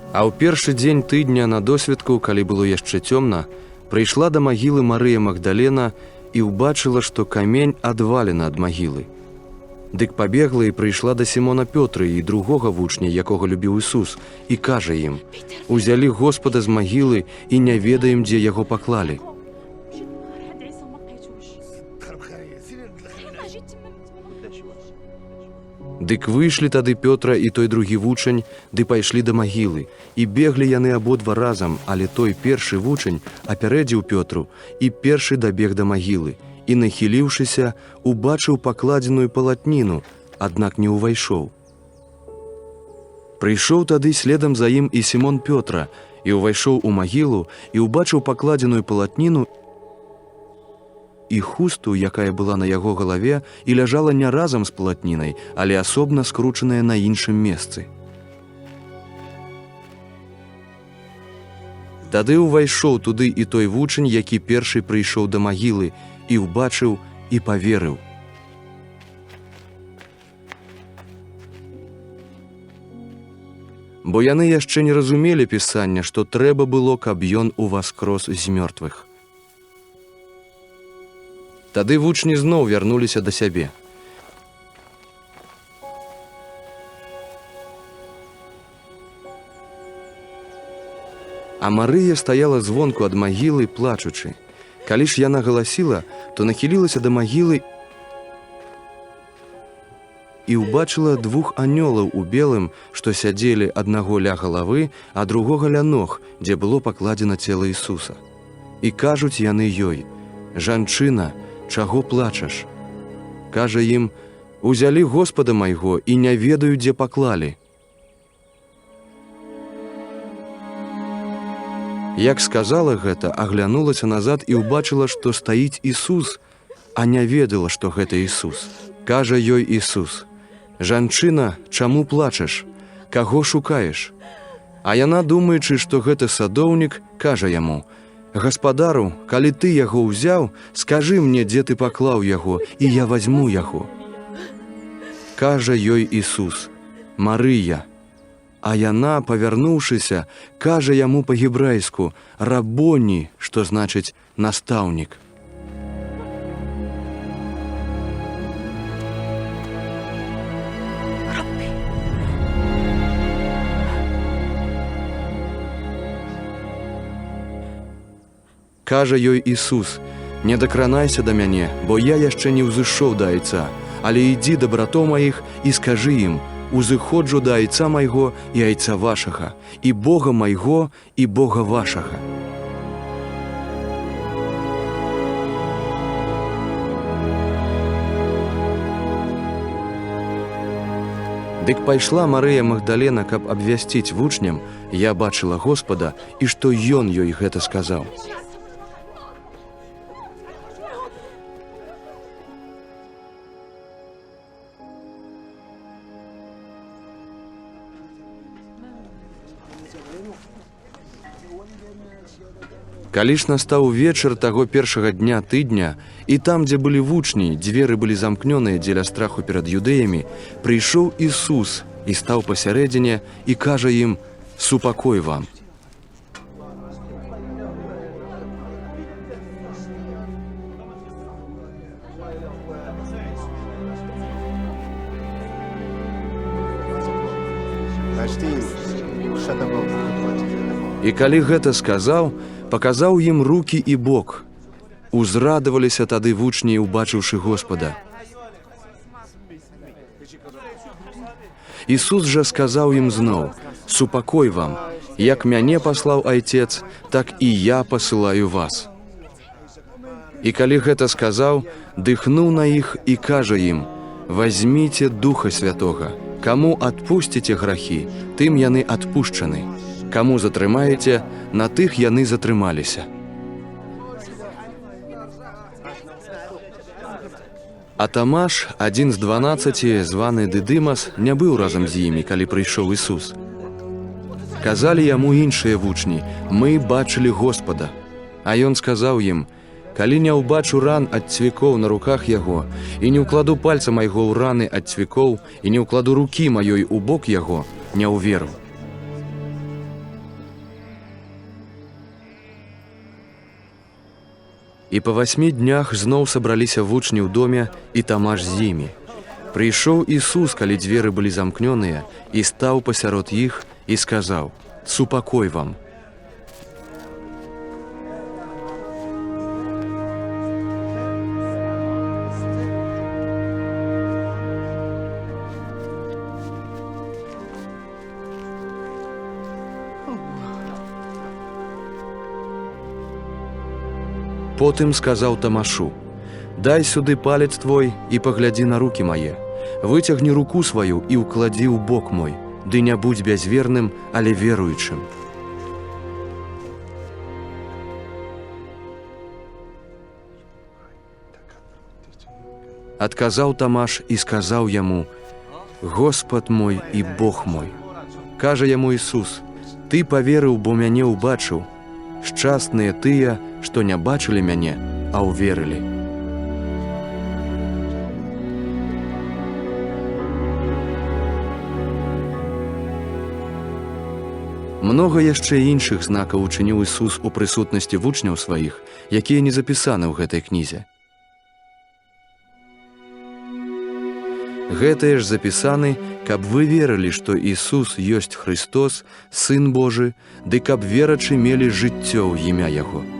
А ў першы дзень тыдня на досведку, калі было яшчэ цёмна, прыйшла да магілы Марыя Магдалена і ўбачыла, што камень адвалена ад магілы. Дык пабегла і прыйшла да Сімона Пётры і другога вучня, якога любіў Ісус, і кажа ім: «Узялі Господа з магілы і не ведаем, дзе яго паклалі». Дык выйшлі тады Пётра і той другі вучань, ды пайшлі да магілы, і беглі яны абодва разам, але той першы вучань апярэдзіў Пётру і першы дабег да магілы, і, нахіліўшыся, убачыў пакладзеную палатніну, аднак не ўвайшоў. Прыйшоў тады следам за ім і Сімон Пётра, і ўвайшоў у магілу, і ўбачыў пакладзеную палатніну і хусту, якая была на яго галаве і ляжала не разам з палатнінай, але асобна скручаная на іншым месцы. Тады ўвайшоў туды і той вучань, які першы прыйшоў да магілы, і ўбачыў і паверыў. Бо яны яшчэ не разумелі пісання, што трэба было, каб ён уваскрос з мёртвых. Тады вучні зноў вярнуліся да сябе. А Марыя стаяла звонку ад магілы, плачучы. Калі ж яна галасіла, то нахілілася да магілы і ўбачыла двух анёлаў у белым, што сядзелі аднаго ля галавы, а другога ля ног, дзе было пакладзена цела Ісуса. І кажуць яны ёй: «Жанчына, чаго плачаш?» Кажа ім: «Узялі Господа майго і не ведаю, дзе паклалі». Як сказала гэта, аглянулася назад і ўбачыла, што стаіць Ісус, а не ведала, што гэта Ісус. Кажа ёй Ісус: «Жанчына, чаму плачаш? Каго шукаеш?» А яна, думаючы, што гэта садоўнік, кажа яму: «Гаспадару, калі ты яго ўзяў, скажы мне, дзе ты паклаў яго, і я вазьму яго». Кажа ёй Ісус: «Марыя». А яна, павярнуўшыся, кажа яму па-гебрайску: «Рабоні», што значыць «настаўнік». Кажа ёй Ісус: «Не дакранайся да мяне, бо я яшчэ не ўзышоў да айца, але ідзі да братоў маіх і скажы ім: узыходжу да айца майго і айца вашага, і Бога майго і Бога вашага». Дык пайшла Марыя Магдалена, каб абвясціць вучням: «Я бачыла Господа», і што ён ёй гэта сказаў. Калі ж настаў вечар таго першага дня тыдня, і там, дзе былі вучні, дзверы былі замкнёныя дзеля страху перад юдэямі, прыйшоў Ісус і стаў пасярэдзіне і кажа ім: «Супакой вам». І калі гэта сказаў, паказаў ім рукі і бок. Узрадаваліся тады вучні, убачыўшы Господа. Ісус жа сказаў ім зноў: «Супакой вам, як мяне паслаў Айцец, так і я пасылаю вас». І калі гэта сказаў, дыхнуў на іх і кажа ім: «Вазьміце Духа Святога. Каму адпусціце грахі, тым яны адпушчаны. Каму затрымаеце, на тых яны затрымаліся». А Тамаш, адзін з 12, званы Дыдымас, не быў разам з імі, калі прыйшоў Ісус. Казалі яму іншыя вучні: «Мы бачылі Господа». А ён сказаў ім: «Калі не ўбачу ран ад цвікоў на руках яго, і не ўкладу пальца майго ў раны ад цвікоў, і не ўкладу рукі маёй у бок яго, не ўверу». І па 8 днях зноў сабраліся вучні ў доме, і Тамаш з імі. Прыйшоў Ісус, калі дзверы былі замкнёныя, і стаў пасярод іх і сказаў: «Супакой вам». Потым сказаў Тамашу: «Дай сюды палец твой і паглядзі на рукі мае. Выцягні руку сваю і ўкладзі ў бок мой, ды не будзь бязверным, але веруючым». Адказаў Тамаш і сказаў яму: «Господ мой і Бог мой». Кажа яму Ісус: «Ты паверыў, бо мяне ўбачыў. Шчасныя тыя, што не бачылі мяне, а ўверылі». Многа яшчэ іншых знакаў учыніў Ісус у прысутнасці вучняў сваіх, якія не запісаны ў гэтай кнізе. Гэтыя ж запісаны, каб вы верылі, што Ісус ёсць Христос, Сын Божы, ды каб верачы мелі жыццё ў імя Яго.